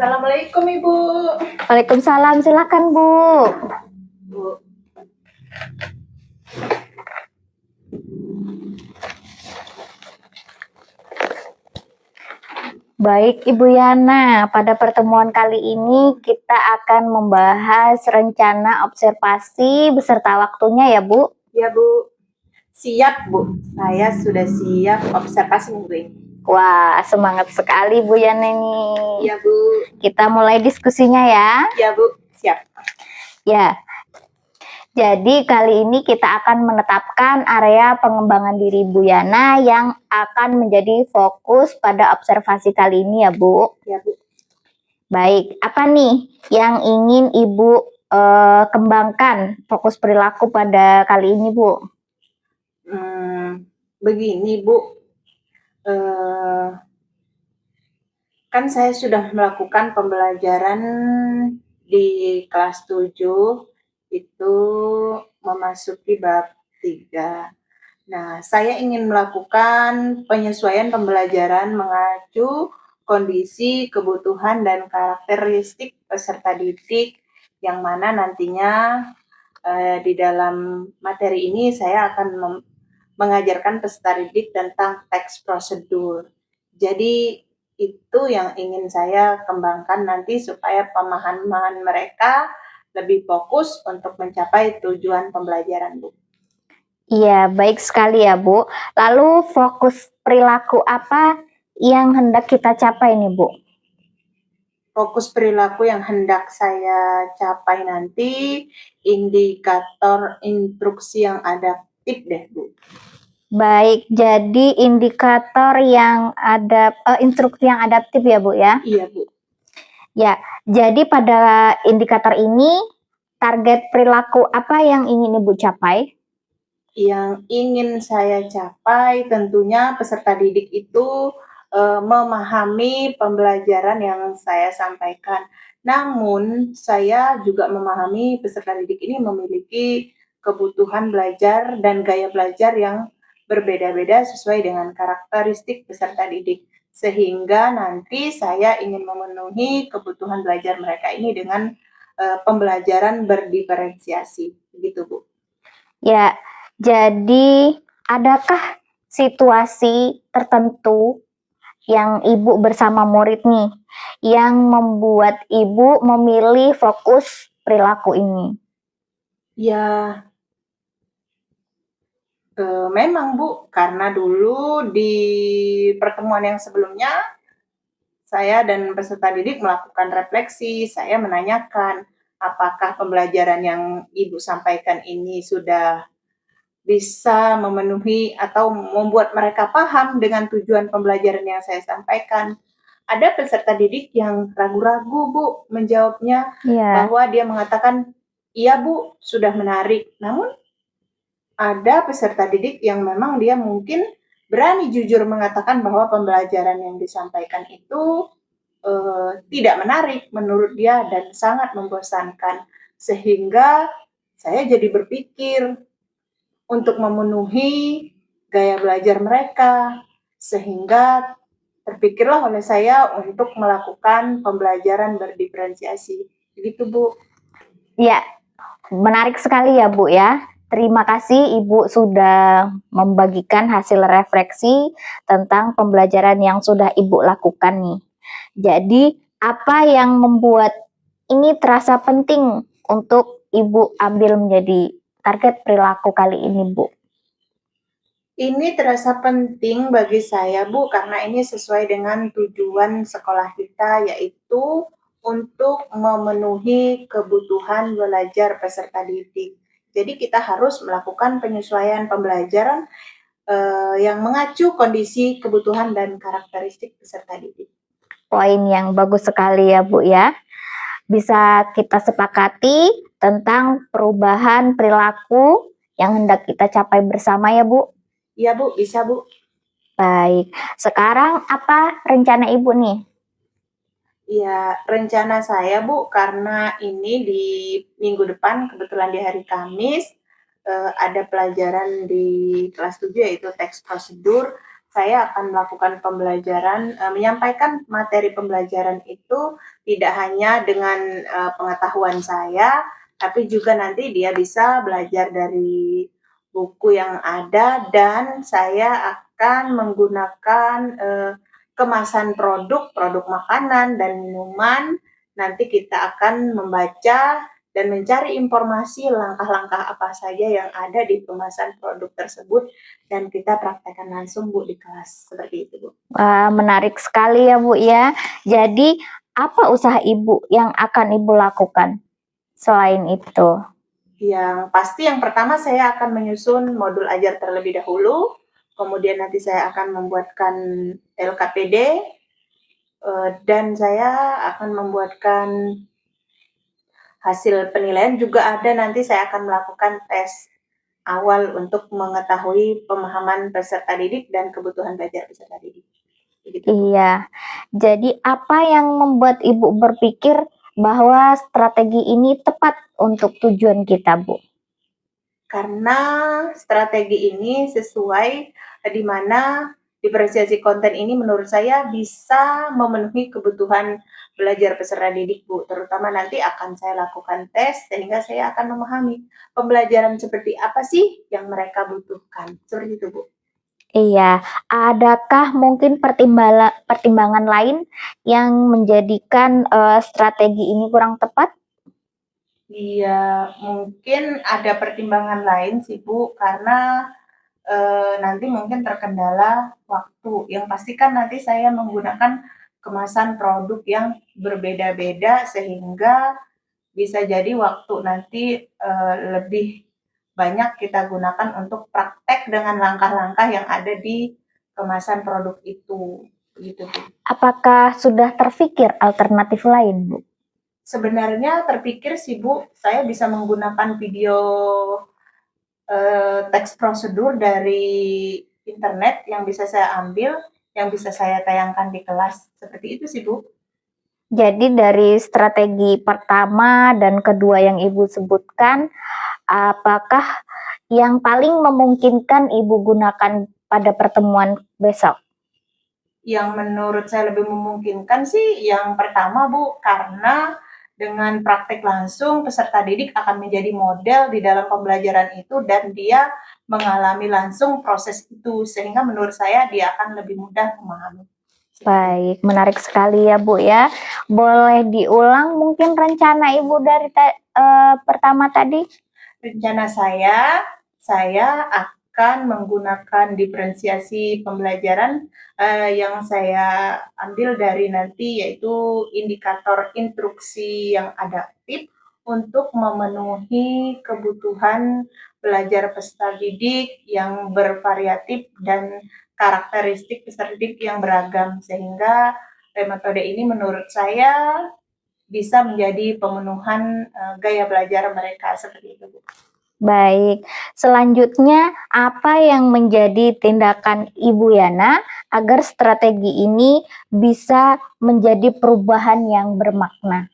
Assalamualaikum Ibu. Waalaikumsalam, silakan Bu. Bu. Baik Ibu Yana, pada pertemuan kali ini kita akan membahas rencana observasi beserta waktunya ya Bu. Ya Bu, siap Bu. Saya sudah siap observasi minggu ini. Wah, semangat sekali Bu Yana ini. Ya Bu. Kita mulai diskusinya ya. Ya Bu, siap. Ya. Jadi kali ini kita akan menetapkan area pengembangan diri Bu Yana yang akan menjadi fokus pada observasi kali ini ya Bu. Ya Bu. Baik, apa nih yang ingin Ibu kembangkan fokus perilaku pada kali ini Bu? Begini Bu, kan saya sudah melakukan pembelajaran di kelas 7 itu memasuki bab 3. Nah, saya ingin melakukan penyesuaian pembelajaran mengacu kondisi, kebutuhan, dan karakteristik peserta didik yang mana nantinya di dalam materi ini saya akan mengajarkan peserta didik tentang teks prosedur. Jadi itu yang ingin saya kembangkan nanti supaya pemahaman mereka lebih fokus untuk mencapai tujuan pembelajaran, Bu. Iya, baik sekali ya Bu. Lalu fokus perilaku apa yang hendak kita capai nih Bu? Fokus perilaku yang hendak saya capai nanti indikator instruksi yang adaptif deh Bu. Baik, jadi indikator yang ada instruksi yang adaptif ya Bu ya? Iya Bu. Ya, jadi pada indikator ini target perilaku apa yang ingin Ibu capai? Yang ingin saya capai tentunya peserta didik itu memahami pembelajaran yang saya sampaikan. Namun saya juga memahami peserta didik ini memiliki kebutuhan belajar dan gaya belajar yang berbeda-beda sesuai dengan karakteristik peserta didik. Sehingga nanti saya ingin memenuhi kebutuhan belajar mereka ini dengan pembelajaran berdiferensiasi. Begitu Bu. Ya, jadi adakah situasi tertentu yang Ibu bersama murid nih yang membuat Ibu memilih fokus perilaku ini? Ya, memang Bu, karena dulu di pertemuan yang sebelumnya saya dan peserta didik melakukan refleksi. Saya menanyakan apakah pembelajaran yang Ibu sampaikan ini sudah bisa memenuhi atau membuat mereka paham dengan tujuan pembelajaran yang saya sampaikan. Ada peserta didik yang ragu-ragu Bu menjawabnya, bahwa dia mengatakan, iya Bu, sudah menarik. Namun ada peserta didik yang memang dia mungkin berani jujur mengatakan bahwa pembelajaran yang disampaikan itu tidak menarik menurut dia dan sangat membosankan. Sehingga saya jadi berpikir untuk memenuhi gaya belajar mereka, sehingga terpikirlah oleh saya untuk melakukan pembelajaran berdiferensiasi. Begitu Bu. Ya, menarik sekali ya Bu ya. Terima kasih Ibu sudah membagikan hasil refleksi tentang pembelajaran yang sudah Ibu lakukan nih. Jadi apa yang membuat ini terasa penting untuk Ibu ambil menjadi target perilaku kali ini Bu? Ini terasa penting bagi saya Bu, karena ini sesuai dengan tujuan sekolah kita, yaitu untuk memenuhi kebutuhan belajar peserta didik. Jadi kita harus melakukan penyesuaian pembelajaran yang mengacu kondisi kebutuhan dan karakteristik peserta didik. Poin yang bagus sekali ya Bu ya. Bisa kita sepakati tentang perubahan perilaku yang hendak kita capai bersama ya Bu? Iya Bu, bisa Bu. Baik, sekarang apa rencana Ibu nih? Ya, rencana saya Bu, karena ini di minggu depan, kebetulan di hari Kamis, ada pelajaran di kelas 7 yaitu teks prosedur. saya akan melakukan pembelajaran, menyampaikan materi pembelajaran itu tidak hanya dengan pengetahuan saya, tapi juga nanti dia bisa belajar dari buku yang ada, dan saya akan menggunakan kemasan produk makanan dan minuman. Nanti kita akan membaca dan mencari informasi langkah-langkah apa saja yang ada di kemasan produk tersebut, dan kita praktekkan langsung Bu di kelas, seperti itu Bu. Wah, menarik sekali ya Bu ya. Jadi apa usaha Ibu yang akan Ibu lakukan selain itu? Yang pasti yang pertama saya akan menyusun modul ajar terlebih dahulu, kemudian nanti saya akan membuatkan LKPD, dan saya akan membuatkan hasil penilaian juga ada, nanti saya akan melakukan tes awal untuk mengetahui pemahaman peserta didik dan kebutuhan belajar peserta didik. Begitu. Iya, jadi apa yang membuat Ibu berpikir bahwa strategi ini tepat untuk tujuan kita, Bu? Karena strategi ini sesuai di mana diferensiasi konten ini menurut saya bisa memenuhi kebutuhan belajar peserta didik Bu, terutama nanti akan saya lakukan tes sehingga saya akan memahami pembelajaran seperti apa sih yang mereka butuhkan, seperti itu Bu. Iya, adakah mungkin pertimbangan lain yang menjadikan strategi ini kurang tepat? Iya, mungkin ada pertimbangan lain sih Bu, karena nanti mungkin terkendala waktu. Yang pasti kan nanti saya menggunakan kemasan produk yang berbeda-beda sehingga bisa jadi waktu nanti lebih banyak kita gunakan untuk praktek dengan langkah-langkah yang ada di kemasan produk itu. Begitu Bu. Apakah sudah terfikir alternatif lain, Bu? Sebenarnya terpikir sih Bu, saya bisa menggunakan video teks prosedur dari internet yang bisa saya ambil, yang bisa saya tayangkan di kelas. Seperti itu sih Bu. Jadi dari strategi pertama dan kedua yang Ibu sebutkan, apakah yang paling memungkinkan Ibu gunakan pada pertemuan besok? Yang menurut saya lebih memungkinkan sih yang pertama Bu, karena dengan praktek langsung peserta didik akan menjadi model di dalam pembelajaran itu dan dia mengalami langsung proses itu, sehingga menurut saya dia akan lebih mudah memahami. Baik, menarik sekali ya Bu ya. Boleh diulang mungkin rencana Ibu dari pertama tadi? Rencana saya akan menggunakan diferensiasi pembelajaran yang saya ambil dari nanti, yaitu indikator instruksi yang adaptif untuk memenuhi kebutuhan belajar peserta didik yang bervariatif dan karakteristik peserta didik yang beragam, sehingga metode ini menurut saya bisa menjadi pemenuhan gaya belajar mereka, seperti itu Bu. Baik, selanjutnya apa yang menjadi tindakan Ibu Yana agar strategi ini bisa menjadi perubahan yang bermakna?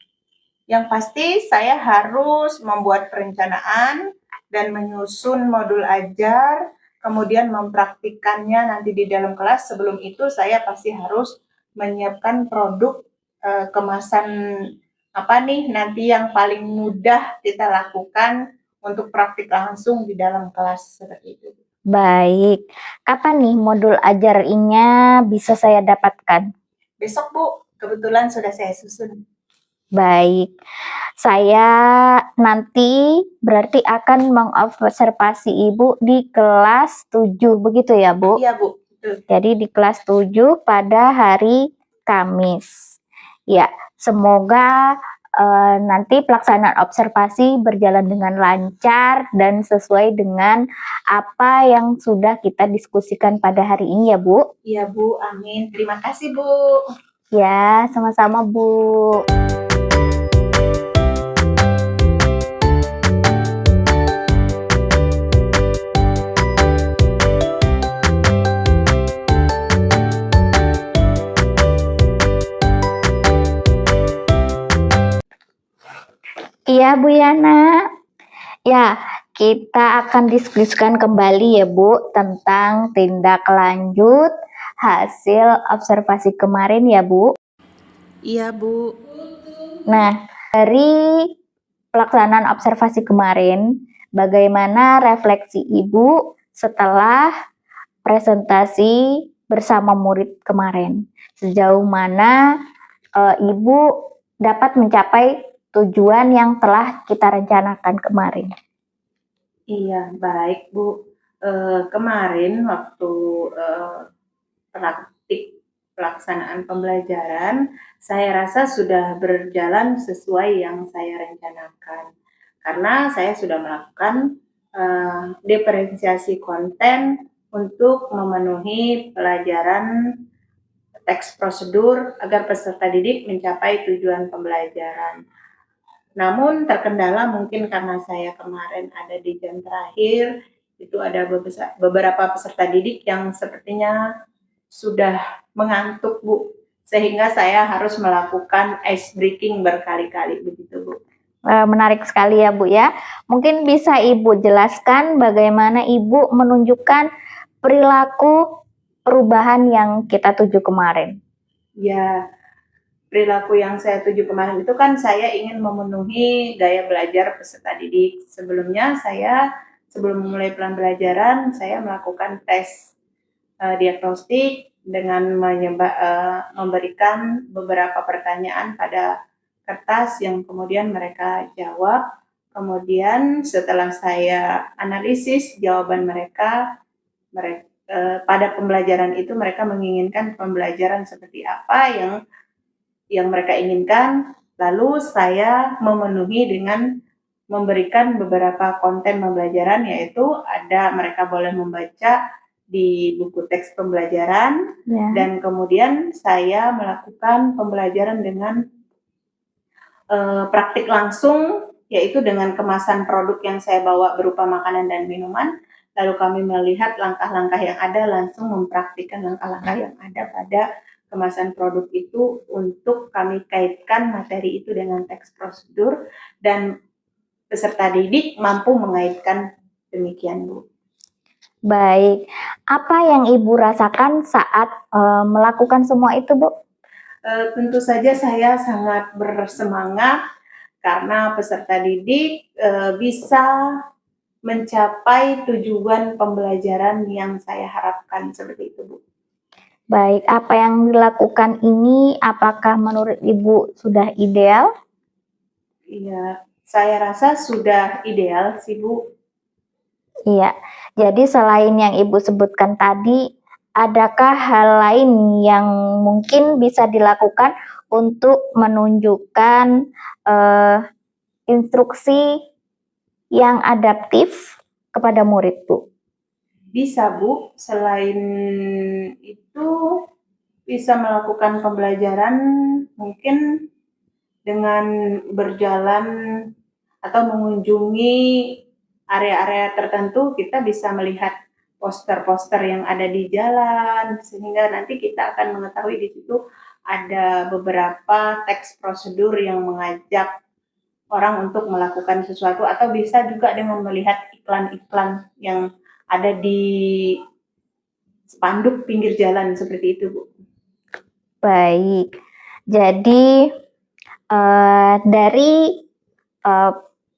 Yang pasti saya harus membuat perencanaan dan menyusun modul ajar, kemudian mempraktikkannya nanti di dalam kelas. Sebelum itu saya pasti harus menyiapkan produk kemasan apa nih nanti yang paling mudah kita lakukan untuk praktik langsung di dalam kelas, seperti itu. Baik, kapan nih modul ajarnya bisa saya dapatkan? Besok Bu, kebetulan sudah saya susun. Baik, saya nanti berarti akan mengobservasi Ibu di kelas 7, begitu ya Bu? Iya Bu. Betul. Jadi di kelas 7 pada hari Kamis. Ya, semoga nanti pelaksanaan observasi berjalan dengan lancar dan sesuai dengan apa yang sudah kita diskusikan pada hari ini ya Bu. Iya Bu, amin. Terima kasih Bu. Ya, sama-sama Bu. Iya Bu Yana. Ya, kita akan diskusikan kembali ya Bu tentang tindak lanjut hasil observasi kemarin ya Bu. Iya Bu. Nah, dari pelaksanaan observasi kemarin, bagaimana refleksi Ibu setelah presentasi bersama murid kemarin? Sejauh mana Ibu dapat mencapai tujuan yang telah kita rencanakan kemarin? Iya, baik Bu. Kemarin waktu praktik pelaksanaan pembelajaran, saya rasa sudah berjalan sesuai yang saya rencanakan. Karena saya sudah melakukan diferensiasi konten untuk memenuhi pelajaran teks prosedur agar peserta didik mencapai tujuan pembelajaran. Namun terkendala mungkin karena saya kemarin ada di jam terakhir, itu ada beberapa peserta didik yang sepertinya sudah mengantuk Bu, sehingga saya harus melakukan ice breaking berkali-kali begitu Bu. Menarik sekali ya Bu ya. Mungkin bisa Ibu jelaskan bagaimana Ibu menunjukkan perilaku perubahan yang kita tuju kemarin. Ya, perilaku yang saya tuju kemarin itu kan saya ingin memenuhi gaya belajar peserta didik. Sebelumnya sebelum memulai pembelajaran, saya melakukan tes diagnostik dengan memberikan beberapa pertanyaan pada kertas yang kemudian mereka jawab. Kemudian setelah saya analisis jawaban mereka pada pembelajaran itu mereka menginginkan pembelajaran seperti apa yang mereka inginkan, lalu saya memenuhi dengan memberikan beberapa konten pembelajaran, yaitu ada mereka boleh membaca di buku teks pembelajaran, dan kemudian saya melakukan pembelajaran dengan praktik langsung, yaitu dengan kemasan produk yang saya bawa berupa makanan dan minuman, lalu kami melihat langkah-langkah yang ada, langsung mempraktikkan langkah-langkah yang ada pada kemasan produk itu untuk kami kaitkan materi itu dengan teks prosedur dan peserta didik mampu mengaitkan demikian Bu. Baik, apa yang Ibu rasakan saat melakukan semua itu Bu? Tentu saja saya sangat bersemangat karena peserta didik bisa mencapai tujuan pembelajaran yang saya harapkan seperti itu Bu. Baik, apa yang dilakukan ini apakah menurut Ibu sudah ideal? Iya, saya rasa sudah ideal sih Bu. Iya, jadi selain yang Ibu sebutkan tadi, adakah hal lain yang mungkin bisa dilakukan untuk menunjukkan instruksi yang adaptif kepada murid Bu? Bisa Bu, selain itu bisa melakukan pembelajaran mungkin dengan berjalan atau mengunjungi area-area tertentu, kita bisa melihat poster-poster yang ada di jalan, sehingga nanti kita akan mengetahui di situ ada beberapa teks prosedur yang mengajak orang untuk melakukan sesuatu, atau bisa juga dengan melihat iklan-iklan yang ada di spanduk pinggir jalan seperti itu Bu. Baik, jadi dari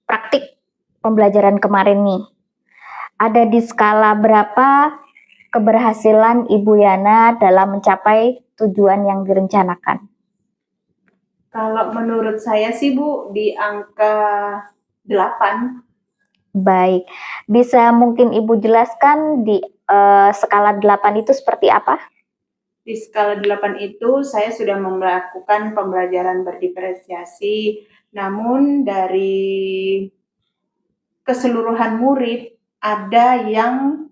praktik pembelajaran kemarin nih, ada di skala berapa keberhasilan Ibu Yana dalam mencapai tujuan yang direncanakan? Kalau menurut saya sih Bu, di angka 8. Baik, bisa mungkin Ibu jelaskan di skala 8 itu seperti apa? Di skala 8 itu saya sudah melakukan pembelajaran berdiferensiasi, namun dari keseluruhan murid ada yang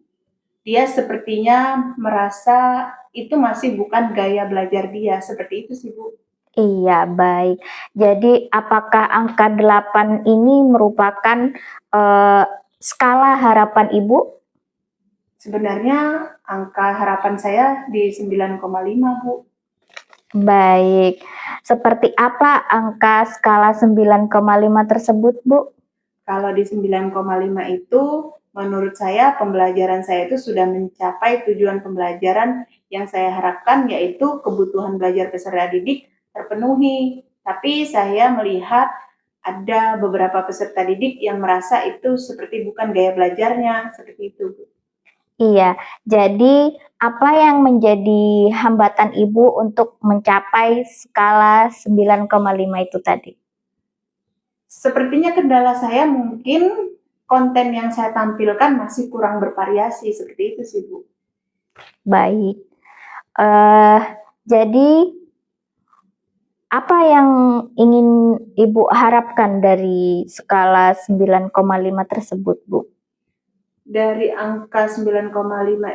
dia sepertinya merasa itu masih bukan gaya belajar dia, seperti itu sih Bu. Iya, baik. Jadi apakah angka 8 ini merupakan skala harapan Ibu? Sebenarnya angka harapan saya di 9,5 Bu. Baik, seperti apa angka skala 9,5 tersebut Bu? Kalau di 9,5 itu menurut saya pembelajaran saya itu sudah mencapai tujuan pembelajaran yang saya harapkan, yaitu kebutuhan belajar peserta didik terpenuhi. Tapi saya melihat ada beberapa peserta didik yang merasa itu seperti bukan gaya belajarnya, seperti itu. Iya, jadi apa yang menjadi hambatan Ibu untuk mencapai skala 9,5 itu tadi? Sepertinya kendala saya mungkin konten yang saya tampilkan masih kurang bervariasi, seperti itu sih Bu. Baik. Jadi apa yang ingin Ibu harapkan dari skala 9,5 tersebut, Bu? Dari angka 9,5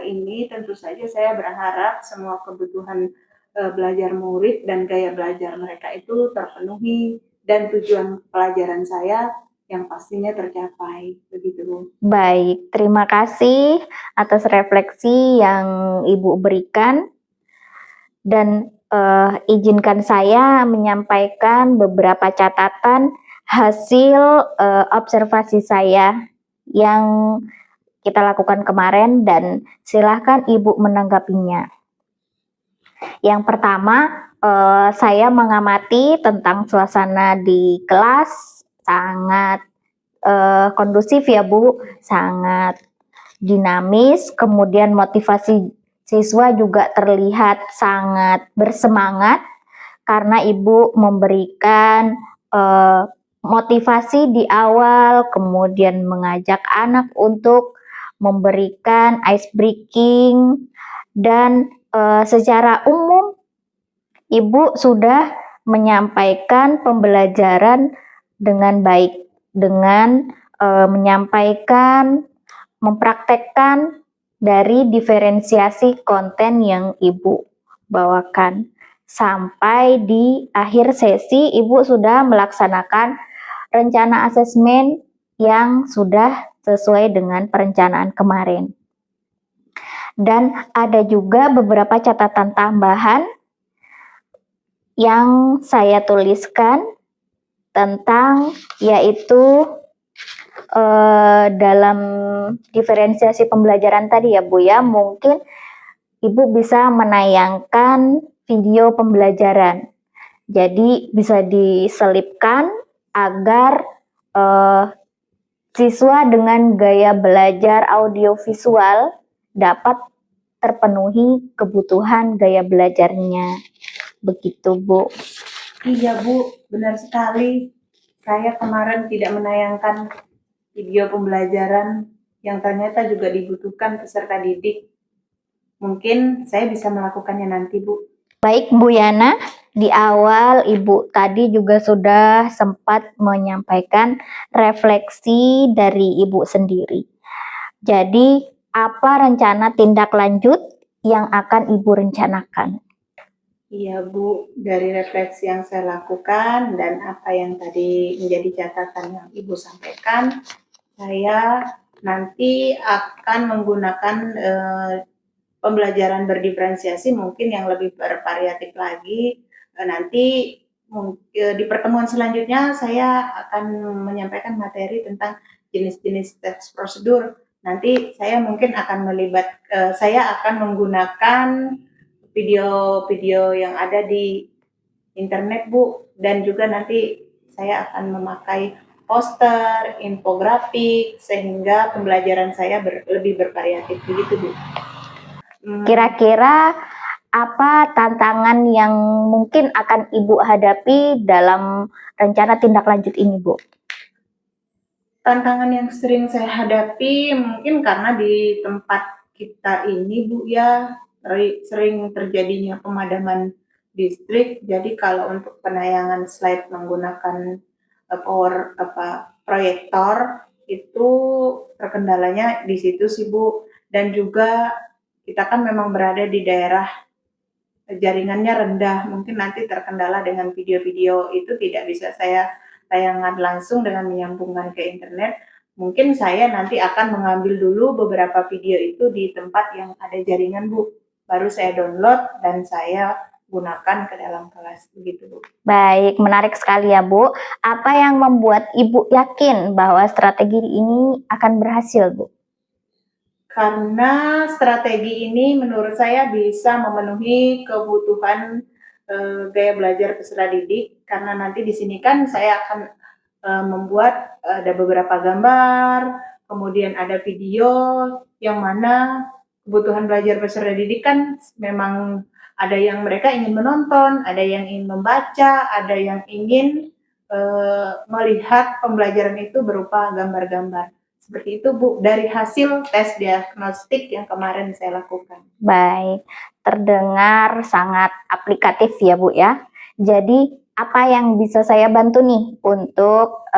ini tentu saja saya berharap semua kebutuhan belajar murid dan gaya belajar mereka itu terpenuhi dan tujuan pelajaran saya yang pastinya tercapai, begitu Bu. Baik, terima kasih atas refleksi yang Ibu berikan dan izinkan saya menyampaikan beberapa catatan hasil observasi saya yang kita lakukan kemarin dan silahkan Ibu menanggapinya. Yang pertama, saya mengamati tentang suasana di kelas sangat kondusif ya Bu, sangat dinamis, kemudian motivasi siswa juga terlihat sangat bersemangat karena Ibu memberikan motivasi di awal, kemudian mengajak anak untuk memberikan ice breaking dan secara umum Ibu sudah menyampaikan pembelajaran dengan baik dengan menyampaikan, mempraktekkan dari diferensiasi konten yang Ibu bawakan. Sampai di akhir sesi Ibu sudah melaksanakan rencana asesmen yang sudah sesuai dengan perencanaan kemarin. Dan ada juga beberapa catatan tambahan yang saya tuliskan tentang yaitu dalam diferensiasi pembelajaran tadi ya Bu ya, mungkin Ibu bisa menayangkan video pembelajaran. Jadi bisa diselipkan agar siswa dengan gaya belajar audiovisual dapat terpenuhi kebutuhan gaya belajarnya. Begitu Bu. Iya Bu, benar sekali. Saya kemarin tidak menayangkan video pembelajaran yang ternyata juga dibutuhkan peserta didik. Mungkin saya bisa melakukannya nanti Bu. Baik Bu Yana, di awal Ibu tadi juga sudah sempat menyampaikan refleksi dari Ibu sendiri. Jadi apa rencana tindak lanjut yang akan Ibu rencanakan? Iya Bu, dari refleksi yang saya lakukan dan apa yang tadi menjadi catatan yang Ibu sampaikan, saya nanti akan menggunakan pembelajaran berdiferensiasi mungkin yang lebih bervariatif lagi. Nanti di pertemuan selanjutnya saya akan menyampaikan materi tentang jenis-jenis tes prosedur. Nanti saya mungkin akan saya akan menggunakan video-video yang ada di internet Bu, dan juga nanti saya akan memakai poster, infografik, sehingga pembelajaran saya lebih bervariatif begitu Bu. Kira-kira apa tantangan yang mungkin akan Ibu hadapi dalam rencana tindak lanjut ini Bu? Tantangan yang sering saya hadapi mungkin karena di tempat kita ini Bu ya, sering terjadinya pemadaman listrik. Jadi kalau untuk penayangan slide menggunakan proyektor itu terkendalanya di situ sih Bu. Dan juga kita kan memang berada di daerah jaringannya rendah, mungkin nanti terkendala dengan video-video itu tidak bisa saya tayangan langsung dengan menyambungkan ke internet. Mungkin saya nanti akan mengambil dulu beberapa video itu di tempat yang ada jaringan Bu, baru saya download dan saya gunakan ke dalam kelas begitu Bu. Baik, menarik sekali ya Bu. Apa yang membuat Ibu yakin bahwa strategi ini akan berhasil Bu? Karena strategi ini menurut saya bisa memenuhi kebutuhan gaya belajar peserta didik, karena nanti di sini kan saya akan membuat ada beberapa gambar, kemudian ada video yang mana kebutuhan belajar peserta didik kan memang ada yang mereka ingin menonton, ada yang ingin membaca, ada yang ingin melihat pembelajaran itu berupa gambar-gambar. Seperti itu Bu, dari hasil tes diagnostik yang kemarin saya lakukan. Baik, terdengar sangat aplikatif ya Bu ya. Jadi apa yang bisa saya bantu nih untuk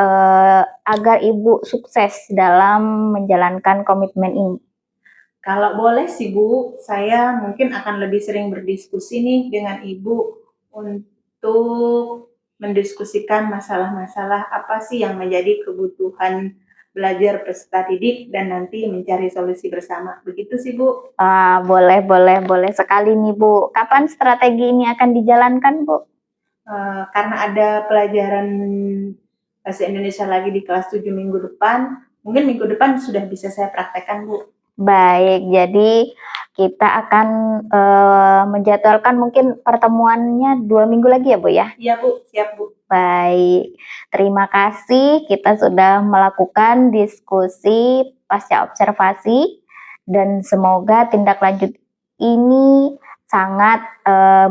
agar Ibu sukses dalam menjalankan komitmen ini? Kalau boleh sih Bu, saya mungkin akan lebih sering berdiskusi nih dengan Ibu untuk mendiskusikan masalah-masalah apa sih yang menjadi kebutuhan belajar peserta didik dan nanti mencari solusi bersama. Begitu sih Bu. Boleh sekali nih Bu. Kapan strategi ini akan dijalankan Bu? Karena ada pelajaran bahasa Indonesia lagi di kelas 7 minggu depan, mungkin minggu depan sudah bisa saya praktekkan Bu. Baik, jadi kita akan menjadwalkan mungkin pertemuannya 2 minggu lagi ya Bu ya? Iya Bu, siap Bu. Baik, terima kasih kita sudah melakukan diskusi pasca observasi dan semoga tindak lanjut ini sangat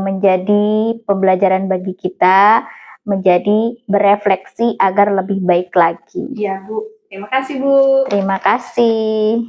menjadi pembelajaran bagi kita, menjadi berefleksi agar lebih baik lagi. Iya Bu, terima kasih Bu. Terima kasih.